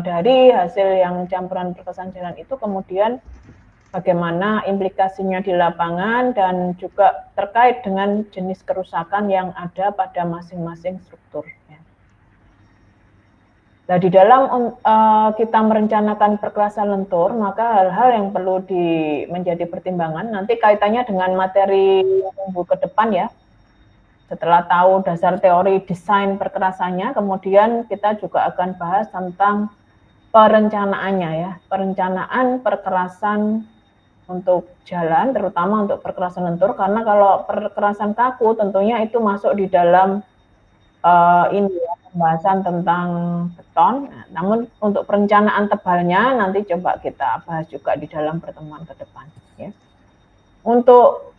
dari hasil yang campuran perkerasan jalan itu kemudian bagaimana implikasinya di lapangan dan juga terkait dengan jenis kerusakan yang ada pada masing-masing struktur. Nah, di dalam kita merencanakan perkerasan lentur, maka hal-hal yang perlu menjadi pertimbangan nanti kaitannya dengan materi minggu ke depan ya. Setelah tahu dasar teori desain perkerasannya, kemudian kita juga akan bahas tentang perencanaannya ya, perencanaan perkerasan untuk jalan, terutama untuk perkerasan lentur, karena kalau perkerasan kaku tentunya itu masuk di dalam ini ya, pembahasan tentang beton. Nah, namun untuk perencanaan tebalnya nanti coba kita bahas juga di dalam pertemuan ke depan. Ya. Untuk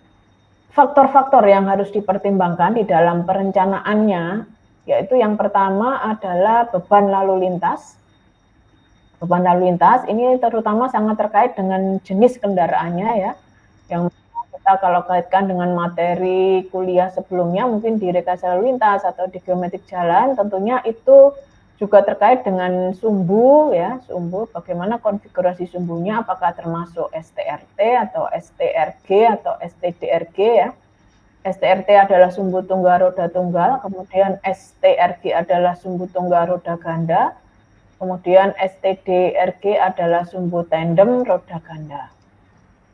faktor-faktor yang harus dipertimbangkan di dalam perencanaannya, yaitu yang pertama adalah beban lalu lintas. Beban lalu lintas ini terutama sangat terkait dengan jenis kendaraannya ya, yang kita kalau kaitkan dengan materi kuliah sebelumnya mungkin di rekayasa lalu lintas atau di geometrik jalan, tentunya itu juga terkait dengan sumbu ya, sumbu bagaimana konfigurasi sumbunya, apakah termasuk STRT atau STRG atau STDRG ya. STRT adalah sumbu tunggal roda tunggal, kemudian STRG adalah sumbu tunggal roda ganda, kemudian STDRG adalah sumbu tandem roda ganda.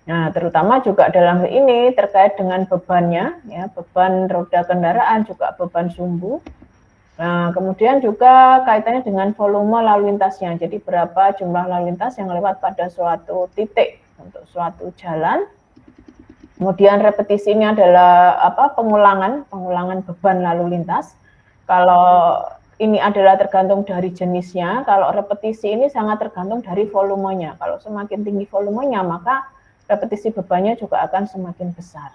Nah, terutama juga dalam hal ini terkait dengan bebannya, ya, beban roda kendaraan juga beban sumbu. Nah, kemudian juga kaitannya dengan volume lalu lintasnya. Jadi berapa jumlah lalu lintas yang lewat pada suatu titik untuk suatu jalan. Kemudian repetisi ini adalah pengulangan beban lalu lintas. Kalau ini adalah tergantung dari jenisnya, kalau repetisi ini sangat tergantung dari volumenya. Kalau semakin tinggi volumenya, maka repetisi bebannya juga akan semakin besar.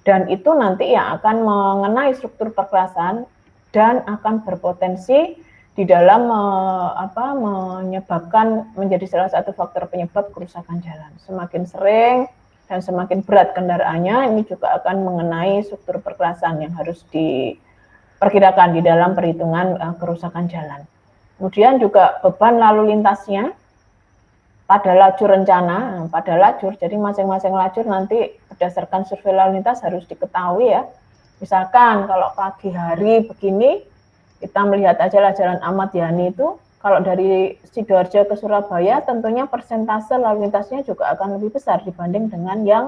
Dan itu nanti yang akan mengenai struktur perkerasan dan akan berpotensi di dalam menyebabkan menjadi salah satu faktor penyebab kerusakan jalan. Semakin sering dan semakin berat kendaraannya, ini juga akan mengenai struktur perkerasan yang harus diperkirakan di dalam perhitungan kerusakan jalan. Kemudian juga beban lalu lintasnya pada lajur rencana, pada lajur, jadi masing-masing lajur nanti berdasarkan survei lalu lintas harus diketahui ya. Misalkan kalau pagi hari begini, kita melihat aja Jalan Ahmad Yani itu, kalau dari Sidoarjo ke Surabaya tentunya persentase lalu lintasnya juga akan lebih besar dibanding dengan yang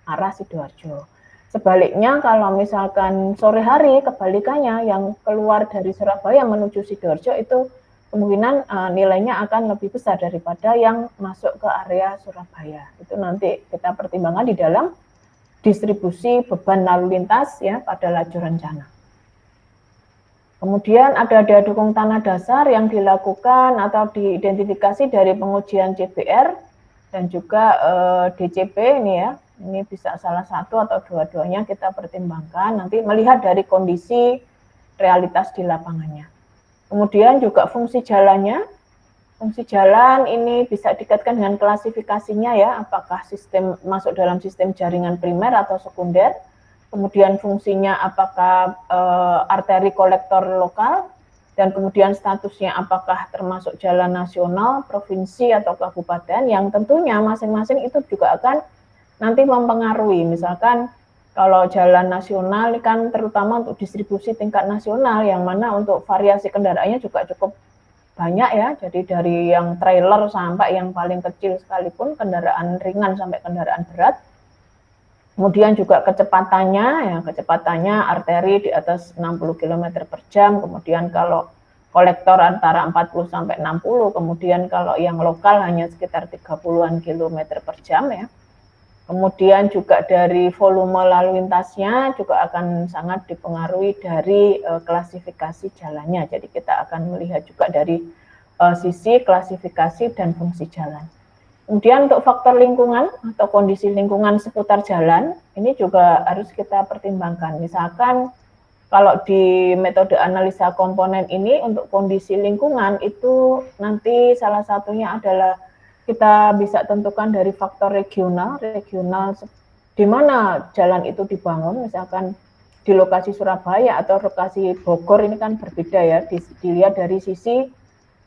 arah Sidoarjo. Sebaliknya kalau misalkan sore hari kebalikannya yang keluar dari Surabaya menuju Sidoarjo itu kemungkinan nilainya akan lebih besar daripada yang masuk ke area Surabaya. Itu nanti kita pertimbangkan di dalam distribusi beban lalu lintas ya pada lajur rencana. Kemudian ada daya dukung tanah dasar yang dilakukan atau diidentifikasi dari pengujian CBR dan juga DCP ini ya. Ini bisa salah satu atau dua-duanya kita pertimbangkan nanti melihat dari kondisi realitas di lapangannya. Kemudian juga fungsi jalannya. Fungsi jalan ini bisa dikaitkan dengan klasifikasinya ya, apakah sistem masuk dalam sistem jaringan primer atau sekunder. Kemudian fungsinya apakah arteri kolektor lokal, dan kemudian statusnya apakah termasuk jalan nasional, provinsi, atau kabupaten, yang tentunya masing-masing itu juga akan nanti mempengaruhi. Misalkan kalau jalan nasional kan terutama untuk distribusi tingkat nasional, yang mana untuk variasi kendaraannya juga cukup banyak ya, jadi dari yang trailer sampai yang paling kecil sekalipun, kendaraan ringan sampai kendaraan berat. Kemudian juga kecepatannya arteri di atas 60 km per jam, kemudian kalau kolektor antara 40 sampai 60, kemudian kalau yang lokal hanya sekitar 30-an km per jam ya. Kemudian juga dari volume lalu lintasnya juga akan sangat dipengaruhi dari klasifikasi jalannya. Jadi kita akan melihat juga dari sisi klasifikasi dan fungsi jalan. Kemudian untuk faktor lingkungan atau kondisi lingkungan seputar jalan, ini juga harus kita pertimbangkan. Misalkan kalau di metode analisa komponen ini untuk kondisi lingkungan itu nanti salah satunya adalah kita bisa tentukan dari faktor regional di mana jalan itu dibangun, misalkan di lokasi Surabaya atau lokasi Bogor ini kan berbeda ya, dilihat dari sisi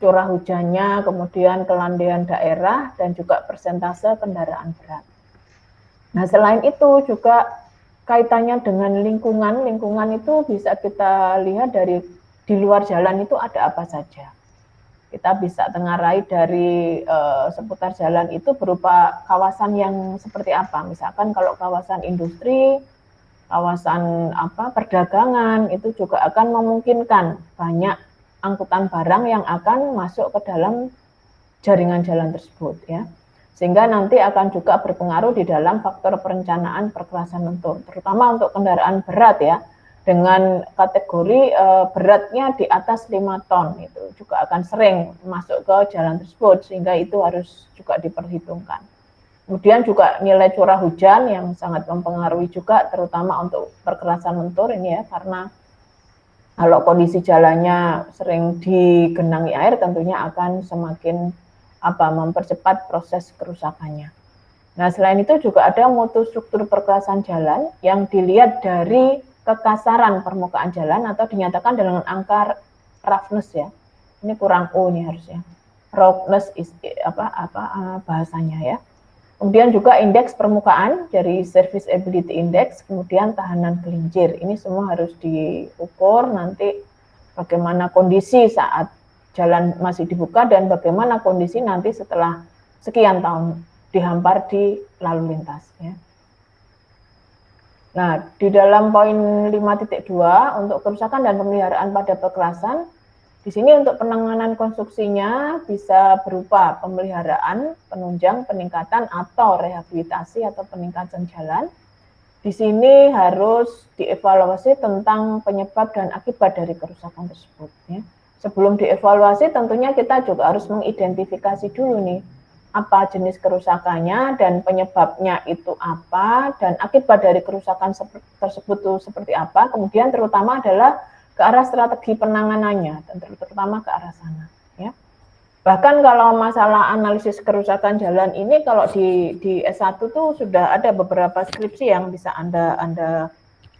curah hujannya, kemudian kelandaian daerah, dan juga persentase kendaraan berat. Nah, selain itu juga kaitannya dengan lingkungan. Lingkungan itu bisa kita lihat dari di luar jalan itu ada apa saja. Kita bisa tengarai dari seputar jalan itu berupa kawasan yang seperti apa. Misalkan kalau kawasan industri, kawasan perdagangan itu juga akan memungkinkan banyak angkutan barang yang akan masuk ke dalam jaringan jalan tersebut ya. Sehingga nanti akan juga berpengaruh di dalam faktor perencanaan perkerasan lentur, terutama untuk kendaraan berat ya, dengan kategori beratnya di atas 5 ton, itu juga akan sering masuk ke jalan tersebut, sehingga itu harus juga diperhitungkan. Kemudian juga nilai curah hujan yang sangat mempengaruhi juga, terutama untuk perkerasan lentur ini ya, karena kalau kondisi jalannya sering digenangi air, tentunya akan semakin mempercepat proses kerusakannya. Nah, selain itu juga ada mutu struktur perkerasan jalan yang dilihat dari kekasaran permukaan jalan atau dinyatakan dengan angka roughness ya. Ini kurang O nih harusnya. Roughness is bahasanya ya. Kemudian juga indeks permukaan dari serviceability index, kemudian tahanan gelincir. Ini semua harus diukur nanti bagaimana kondisi saat jalan masih dibuka dan bagaimana kondisi nanti setelah sekian tahun dihampar di lalu lintas ya. Nah, di dalam poin 5.2 untuk kerusakan dan pemeliharaan pada perkerasan, di sini untuk penanganan konstruksinya bisa berupa pemeliharaan, penunjang, peningkatan atau rehabilitasi atau peningkatan jalan. Di sini harus dievaluasi tentang penyebab dan akibat dari kerusakan tersebut ya. Sebelum dievaluasi tentunya kita juga harus mengidentifikasi dulu nih apa jenis kerusakannya dan penyebabnya itu apa dan akibat dari kerusakan tersebut itu seperti apa. Kemudian terutama adalah ke arah strategi penanganannya dan terutama ke arah sana ya. Bahkan kalau masalah analisis kerusakan jalan ini kalau di S1 tuh sudah ada beberapa skripsi yang bisa Anda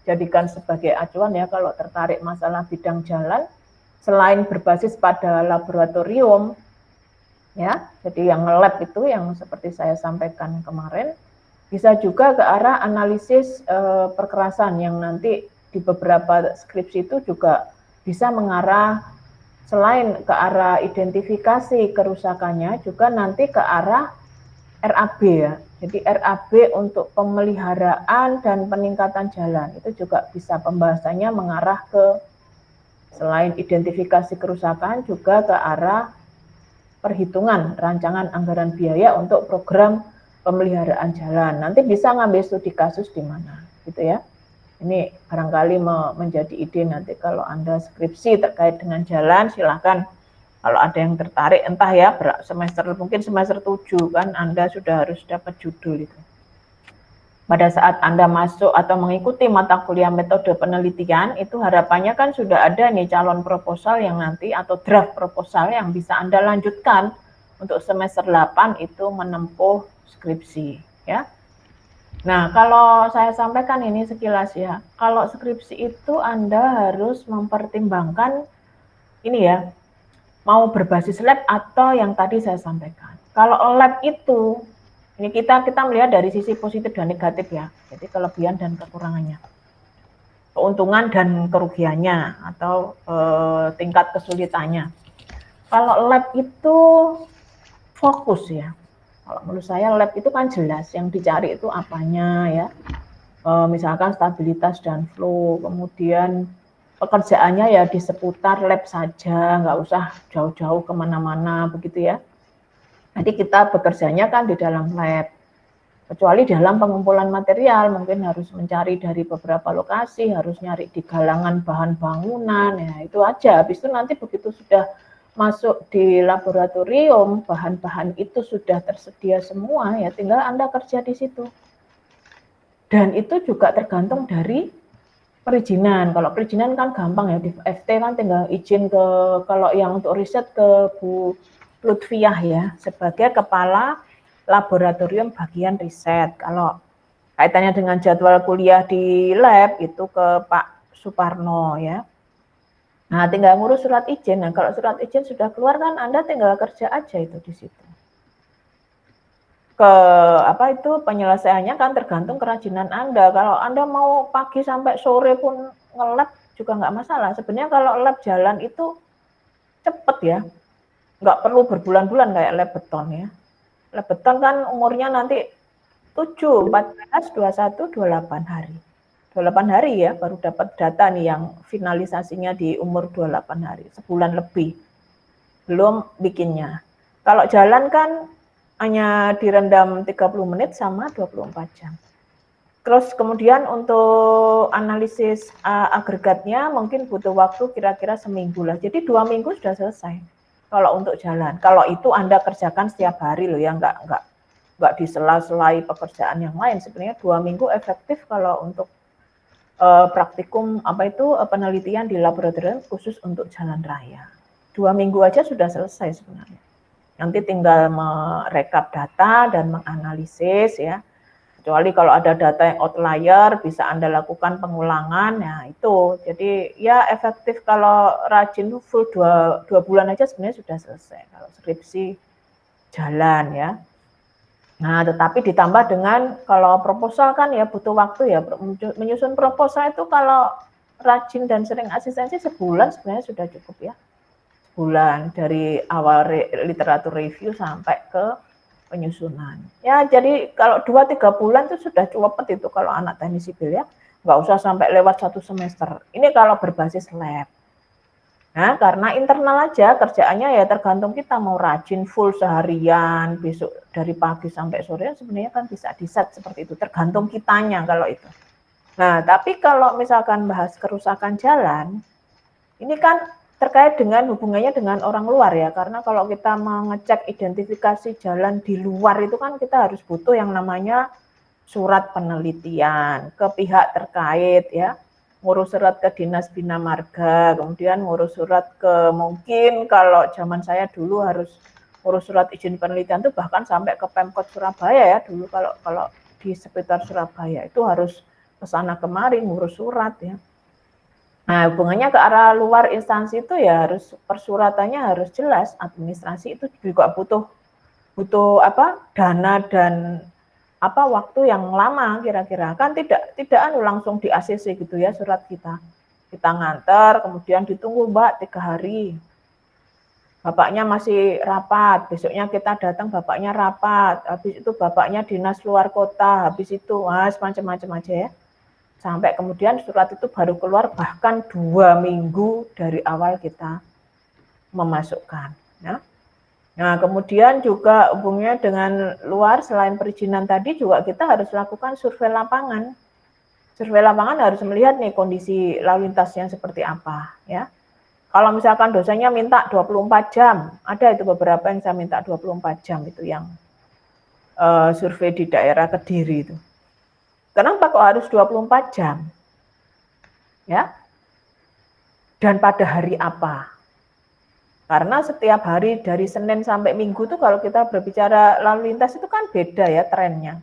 jadikan sebagai acuan ya kalau tertarik masalah bidang jalan. Selain berbasis pada laboratorium, ya, jadi yang lab itu yang seperti saya sampaikan kemarin, bisa juga ke arah analisis perkerasan yang nanti di beberapa skripsi itu juga bisa mengarah selain ke arah identifikasi kerusakannya, juga nanti ke arah RAB ya. Jadi RAB untuk pemeliharaan dan peningkatan jalan itu juga bisa pembahasannya mengarah ke selain identifikasi kerusakan juga ke arah perhitungan rancangan anggaran biaya untuk program pemeliharaan jalan. Nanti bisa ngambil studi kasus di mana, gitu ya. Ini barangkali menjadi ide nanti kalau Anda skripsi terkait dengan jalan, silakan kalau ada yang tertarik, entah ya mungkin semester 7 kan Anda sudah harus dapat judul itu. Pada saat Anda masuk atau mengikuti mata kuliah metode penelitian, itu harapannya kan sudah ada nih calon proposal yang nanti atau draft proposal yang bisa Anda lanjutkan untuk semester 8 itu menempuh skripsi ya. Nah, kalau saya sampaikan ini sekilas ya, kalau skripsi itu Anda harus mempertimbangkan ini ya, mau berbasis lab atau yang tadi saya sampaikan. Kalau lab itu ini kita melihat dari sisi positif dan negatif ya. Jadi kelebihan dan kekurangannya. Keuntungan dan kerugiannya atau tingkat kesulitannya. Kalau lab itu fokus ya. Kalau menurut saya lab itu kan jelas yang dicari itu apanya ya. Misalkan stabilitas dan flow, kemudian pekerjaannya ya di seputar lab saja, nggak usah jauh-jauh kemana-mana begitu ya. Jadi kita bekerjanya kan di dalam lab. Kecuali dalam pengumpulan material, mungkin harus mencari dari beberapa lokasi, harus nyari di galangan bahan bangunan, ya itu aja. Habis itu nanti begitu sudah masuk di laboratorium, bahan-bahan itu sudah tersedia semua, ya tinggal Anda kerja di situ. Dan itu juga tergantung dari perizinan. Kalau perizinan kan gampang ya, di FT kan tinggal izin ke, kalau yang untuk riset ke Bu Lutfiah ya, sebagai kepala laboratorium bagian riset. Kalau kaitannya dengan jadwal kuliah di lab itu ke Pak Suparno ya. Nah, tinggal ngurus surat izin. Nah, kalau surat izin sudah keluar kan Anda tinggal kerja aja itu di situ. Penyelesaiannya kan tergantung kerajinan Anda. Kalau Anda mau pagi sampai sore pun ngelap juga nggak masalah. Sebenarnya kalau lap jalan itu cepet ya, nggak perlu berbulan-bulan kayak lap beton ya. Lap beton kan umurnya nanti 7, 14, 21, 28 hari. 28 hari ya baru dapat data nih yang finalisasinya di umur 28 hari, sebulan lebih. Belum bikinnya. Kalau jalan kan hanya direndam 30 menit sama 24 jam. Terus kemudian untuk analisis agregatnya mungkin butuh waktu kira-kira seminggu lah. Jadi 2 minggu sudah selesai kalau untuk jalan. Kalau itu Anda kerjakan setiap hari loh ya, nggak disela-selai pekerjaan yang lain. Sebenarnya 2 minggu efektif kalau untuk praktikum penelitian di laboratorium khusus untuk jalan raya. 2 minggu aja sudah selesai sebenarnya. Nanti tinggal merekap data dan menganalisis ya. Kecuali kalau ada data yang outlier bisa Anda lakukan pengulangan, ya itu. Jadi ya efektif kalau rajin full 2 bulan aja sebenarnya sudah selesai kalau skripsi jalan ya. Nah, tetapi ditambah dengan kalau proposal kan ya butuh waktu ya. Menyusun proposal itu kalau rajin dan sering asistensi sebulan sebenarnya sudah cukup ya. Sebulan dari awal literatur review sampai ke penyusunan. Ya, jadi kalau 2-3 bulan itu sudah cukup itu kalau anak teknik sipil ya. Nggak usah sampai lewat 1 semester. Ini kalau berbasis lab. Nah, karena internal aja kerjaannya ya tergantung kita mau rajin full seharian, besok dari pagi sampai sore sebenarnya kan bisa di-set seperti itu, tergantung kitanya kalau itu. Nah, tapi kalau misalkan bahas kerusakan jalan, ini kan terkait dengan hubungannya dengan orang luar ya, karena kalau kita mengecek identifikasi jalan di luar itu kan kita harus butuh yang namanya surat penelitian ke pihak terkait ya, ngurus surat ke Dinas Bina Marga, kemudian ngurus surat ke mungkin kalau zaman saya dulu harus ngurus surat izin penelitian itu bahkan sampai ke Pemkot Surabaya ya dulu kalau di sekitar Surabaya itu harus ke sana kemari ngurus surat ya. Nah, hubungannya ke arah luar instansi itu ya harus persuratannya harus jelas, administrasi itu juga butuh dana dan waktu yang lama kira-kira kan tidak langsung di ACC gitu ya surat kita nganter kemudian ditunggu Mbak 3 hari bapaknya masih rapat besoknya kita datang bapaknya rapat habis itu bapaknya dinas luar kota habis itu macam-macam aja ya sampai kemudian surat itu baru keluar bahkan 2 minggu dari awal kita memasukkan ya. Nah, kemudian juga hubungannya dengan luar, selain perizinan tadi juga kita harus lakukan survei lapangan. Survei lapangan harus melihat nih kondisi lalu lintasnya seperti apa, ya. Kalau misalkan dosennya minta 24 jam, ada itu beberapa yang saya minta 24 jam itu yang survei di daerah Kediri itu. Kenapa kok harus 24 jam? Ya. Dan pada hari apa? Karena setiap hari dari Senin sampai Minggu tuh kalau kita berbicara lalu lintas itu kan beda ya trennya.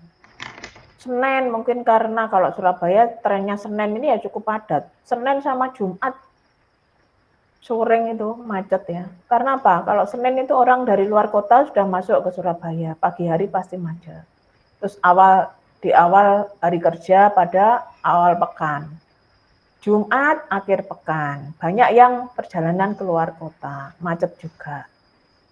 Senin mungkin karena kalau Surabaya trennya Senin ini ya cukup padat. Senin sama Jumat sore itu macet ya. Karena apa? Kalau Senin itu orang dari luar kota sudah masuk ke Surabaya, pagi hari pasti macet. Terus di awal hari kerja pada awal pekan. Jumat akhir pekan, banyak yang perjalanan keluar kota, macet juga.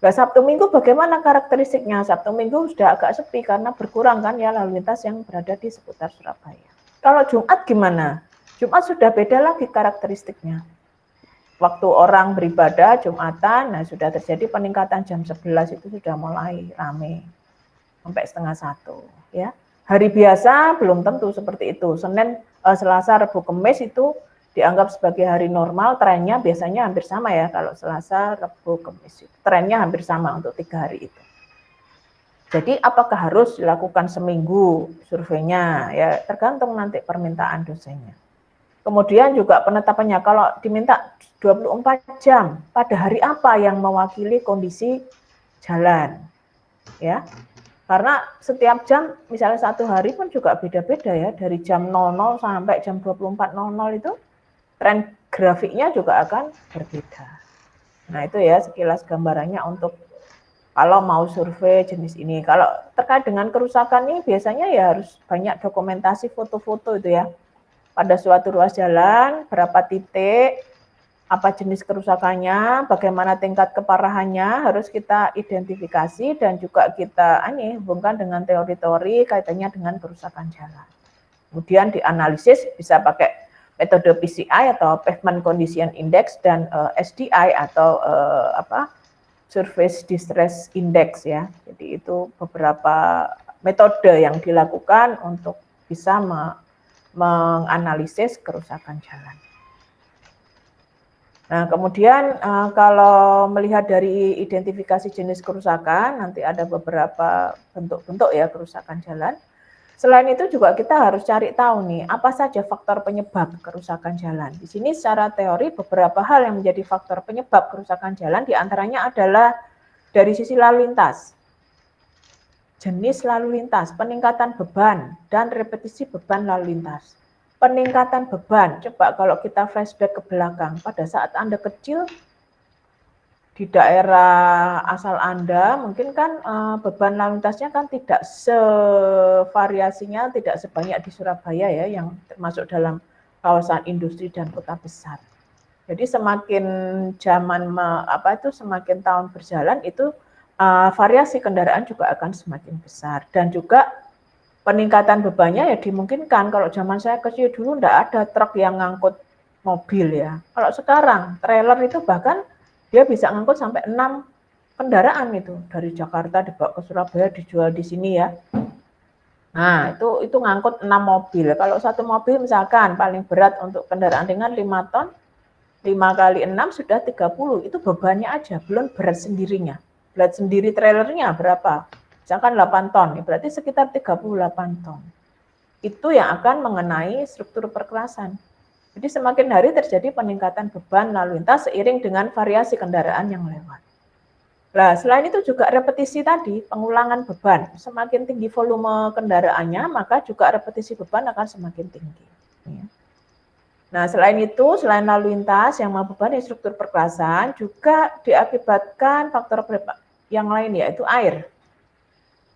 Nah, Sabtu Minggu bagaimana karakteristiknya? Sabtu Minggu sudah agak sepi karena berkurang kan ya lalu lintas yang berada di seputar Surabaya. Kalau Jumat gimana? Jumat sudah beda lagi karakteristiknya. Waktu orang beribadah Jumatan, nah sudah terjadi peningkatan jam 11 itu sudah mulai rame sampai 12:30 ya. Hari biasa belum tentu seperti itu. Senin, Selasa, Rabu, Kamis itu dianggap sebagai hari normal, trennya biasanya hampir sama ya. Kalau Selasa, Rabu, Kamis itu trennya hampir sama untuk 3 hari itu. Jadi apakah harus dilakukan seminggu surveinya? Ya tergantung nanti permintaan dosennya. Kemudian juga penetapannya kalau diminta 24 jam, pada hari apa yang mewakili kondisi jalan? Ya. Karena setiap jam, misalnya 1 hari pun juga beda-beda ya, dari jam 00 sampai jam 24.00 itu tren grafiknya juga akan berbeda. Nah itu ya sekilas gambarannya untuk kalau mau survei jenis ini. Kalau terkait dengan kerusakan ini biasanya ya harus banyak dokumentasi foto-foto itu ya. Pada suatu ruas jalan, berapa titik, apa jenis kerusakannya, bagaimana tingkat keparahannya, harus kita identifikasi dan juga kita hubungkan dengan teori-teori kaitannya dengan kerusakan jalan. Kemudian dianalisis bisa pakai metode PCI atau Pavement Condition Index dan SDI atau Surface Distress Index ya. Jadi itu beberapa metode yang dilakukan untuk bisa menganalisis kerusakan jalan. Nah, kemudian kalau melihat dari identifikasi jenis kerusakan, nanti ada beberapa bentuk-bentuk ya kerusakan jalan. Selain itu juga kita harus cari tahu nih, apa saja faktor penyebab kerusakan jalan. Di sini secara teori beberapa hal yang menjadi faktor penyebab kerusakan jalan, diantaranya adalah dari sisi lalu lintas, jenis lalu lintas, peningkatan beban, dan repetisi beban lalu lintas. Peningkatan beban, coba kalau kita flashback ke belakang, pada saat Anda kecil, di daerah asal Anda mungkin kan beban lalu lintasnya kan tidak sevariasinya, tidak sebanyak di Surabaya ya, yang termasuk dalam kawasan industri dan kota besar. Jadi semakin semakin tahun berjalan itu variasi kendaraan juga akan semakin besar dan juga peningkatan bebannya ya dimungkinkan. Kalau zaman saya kecil dulu enggak ada truk yang ngangkut mobil ya. Kalau sekarang trailer itu bahkan dia bisa ngangkut sampai 6 kendaraan itu dari Jakarta dibawa ke Surabaya dijual di sini ya. Nah, itu ngangkut 6 mobil. Kalau satu mobil misalkan paling berat untuk kendaraan ringan 5 ton, 5 kali 6 sudah 30. Itu bebannya aja, belum berat sendirinya. Berat sendiri trailernya berapa? Misalkan 8 ton, berarti sekitar 38 ton. Itu yang akan mengenai struktur perkerasan. Jadi semakin hari terjadi peningkatan beban lalu lintas seiring dengan variasi kendaraan yang lewat. Nah, selain itu juga repetisi tadi, pengulangan beban. Semakin tinggi volume kendaraannya, maka juga repetisi beban akan semakin tinggi. Nah, selain itu, selain lalu lintas yang membebani struktur perkerasan, juga diakibatkan faktor yang lain yaitu air.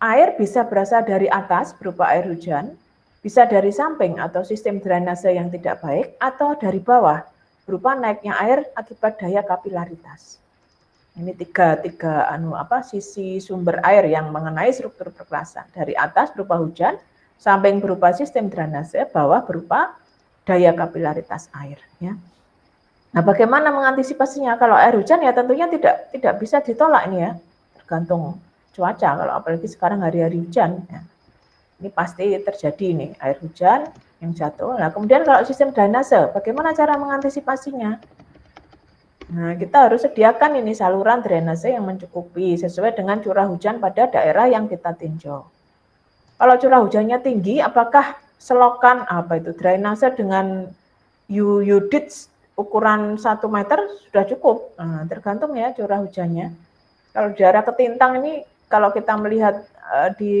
Air bisa berasal dari atas berupa air hujan, bisa dari samping atau sistem drainase yang tidak baik, atau dari bawah berupa naiknya air akibat daya kapilaritas. Ini tiga sisi sumber air yang mengenai struktur perkerasan. Dari atas berupa hujan, samping berupa sistem drainase, bawah berupa daya kapilaritas air. Ya. Nah, bagaimana mengantisipasinya? Kalau air hujan ya tentunya tidak bisa ditolak ini ya, tergantung cuaca. Kalau apalagi sekarang hari-hari hujan. Ya. Ini pasti terjadi nih air hujan yang jatuh. Nah, kemudian kalau sistem drainase, bagaimana cara mengantisipasinya? Nah, kita harus sediakan ini saluran drainase yang mencukupi sesuai dengan curah hujan pada daerah yang kita tinjau. Kalau curah hujannya tinggi, apakah selokan drainase dengan unit ukuran 1 meter sudah cukup? Nah, tergantung ya curah hujannya. Kalau daerah Ketintang ini, kalau kita melihat di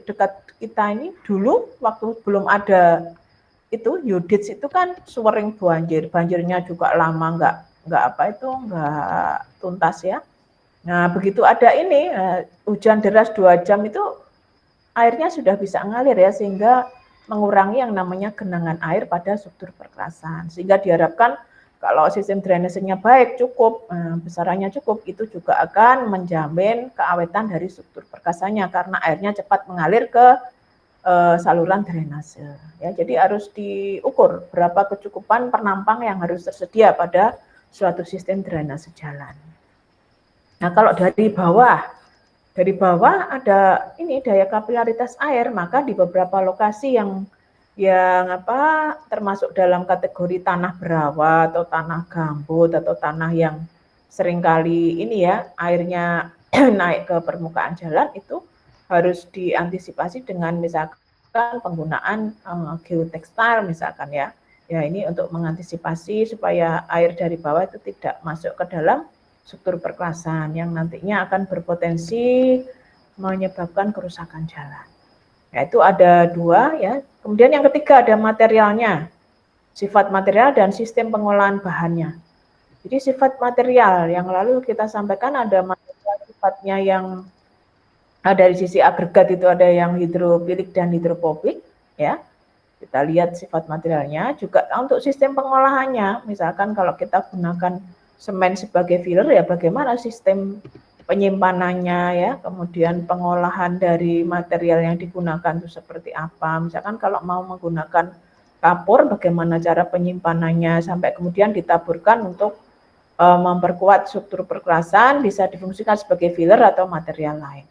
dekat kita ini dulu waktu belum ada itu Yudits itu kan sering banjirnya juga lama nggak tuntas ya. Nah begitu ada ini hujan deras 2 jam itu airnya sudah bisa ngalir ya sehingga mengurangi yang namanya genangan air pada struktur perkerasan sehingga diharapkan kalau sistem drainasenya baik, cukup, besarannya cukup, itu juga akan menjamin keawetan dari struktur perkerasannya karena airnya cepat mengalir ke saluran drainase. Ya, jadi harus diukur berapa kecukupan penampang yang harus tersedia pada suatu sistem drainase jalan. Nah, kalau dari bawah ada ini daya kapilaritas air, maka di beberapa lokasi yang termasuk dalam kategori tanah berawa atau tanah gambut atau tanah yang seringkali ini ya airnya naik ke permukaan jalan itu harus diantisipasi dengan misalkan penggunaan geotextile misalkan ya ini untuk mengantisipasi supaya air dari bawah itu tidak masuk ke dalam struktur perkerasan yang nantinya akan berpotensi menyebabkan kerusakan jalan. Yaitu ada 2 ya. Kemudian yang ketiga ada materialnya. sifat material dan sistem pengolahan bahannya. Jadi sifat material yang lalu kita sampaikan ada material sifatnya yang dari sisi agregat itu ada yang hidrofilik dan hidrofobik, ya. Kita lihat sifat materialnya, juga untuk sistem pengolahannya, misalkan kalau kita gunakan semen sebagai filler, ya bagaimana sistem penyimpanannya, ya, kemudian pengolahan dari material yang digunakan itu seperti apa, misalkan kalau mau menggunakan kapur, bagaimana cara penyimpanannya, sampai kemudian ditaburkan untuk memperkuat struktur perkerasan, bisa difungsikan sebagai filler atau material lain.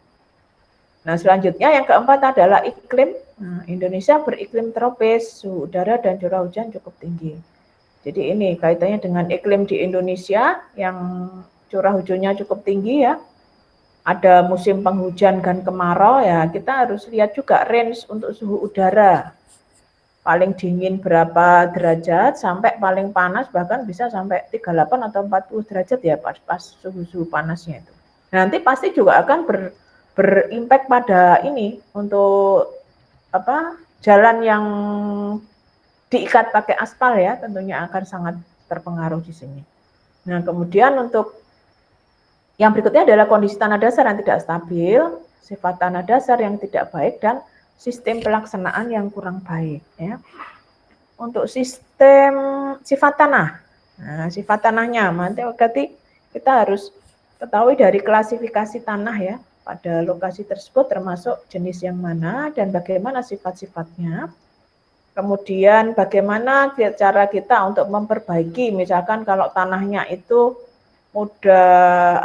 Nah, selanjutnya yang keempat adalah iklim. Nah, Indonesia beriklim tropis, suhu udara dan curah hujan cukup tinggi. Jadi ini kaitannya dengan iklim di Indonesia yang curah hujannya cukup tinggi, ya. Ada musim penghujan dan kemarau, ya. Kita harus lihat juga range untuk suhu udara. Paling dingin berapa derajat sampai paling panas bahkan bisa sampai 38 atau 40 derajat, ya, pas suhu panasnya itu. Nanti pasti juga akan berimpact pada ini untuk jalan yang diikat pakai aspal, ya, tentunya akan sangat terpengaruh di sini. Nah, kemudian untuk yang berikutnya adalah kondisi tanah dasar yang tidak stabil, sifat tanah dasar yang tidak baik, dan sistem pelaksanaan yang kurang baik, ya. Untuk sistem sifat tanah, nah, sifat tanahnya nanti kita harus ketahui dari klasifikasi tanah, ya, pada lokasi tersebut termasuk jenis yang mana dan bagaimana sifat-sifatnya. Kemudian bagaimana cara kita untuk memperbaiki, misalkan kalau tanahnya itu mudah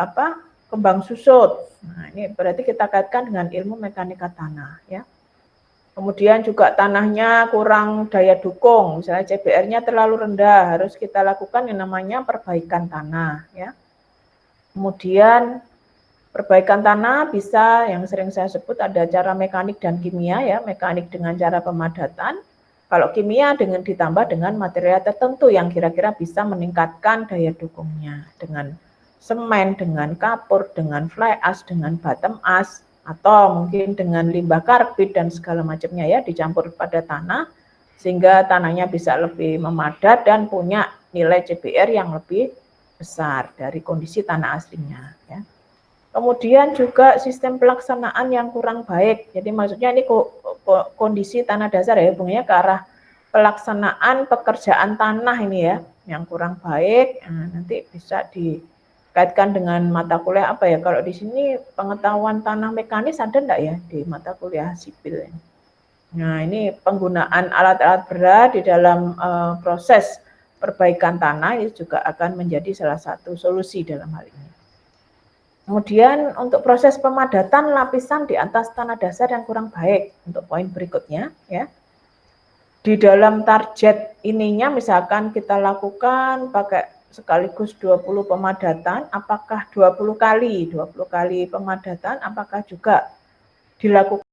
kembang susut. Nah, ini berarti kita kaitkan dengan ilmu mekanika tanah, ya. Kemudian juga tanahnya kurang daya dukung, misalnya CBR-nya terlalu rendah, harus kita lakukan yang namanya perbaikan tanah, ya. Kemudian perbaikan tanah bisa yang sering saya sebut ada cara mekanik dan kimia, ya. Mekanik dengan cara pemadatan. Kalau kimia dengan ditambah dengan material tertentu yang kira-kira bisa meningkatkan daya dukungnya dengan semen, dengan kapur, dengan fly ash, dengan bottom ash, atau mungkin dengan limbah karbit dan segala macamnya, ya, dicampur pada tanah sehingga tanahnya bisa lebih memadat dan punya nilai CBR yang lebih besar dari kondisi tanah aslinya, ya. Kemudian juga sistem pelaksanaan yang kurang baik. Jadi maksudnya ini kondisi tanah dasar, ya, hubungannya ke arah pelaksanaan pekerjaan tanah ini, ya, yang kurang baik. Nah, nanti bisa dikaitkan dengan mata kuliah apa, ya? Kalau di sini pengetahuan tanah mekanis ada enggak, ya, di mata kuliah sipil ini? Nah, ini penggunaan alat-alat berat di dalam proses perbaikan tanah itu juga akan menjadi salah satu solusi dalam hal ini. Kemudian untuk proses pemadatan lapisan di atas tanah dasar yang kurang baik, untuk poin berikutnya, ya. Di dalam target ininya misalkan kita lakukan pakai sekaligus 20 pemadatan, apakah 20 kali pemadatan, apakah juga dilakukan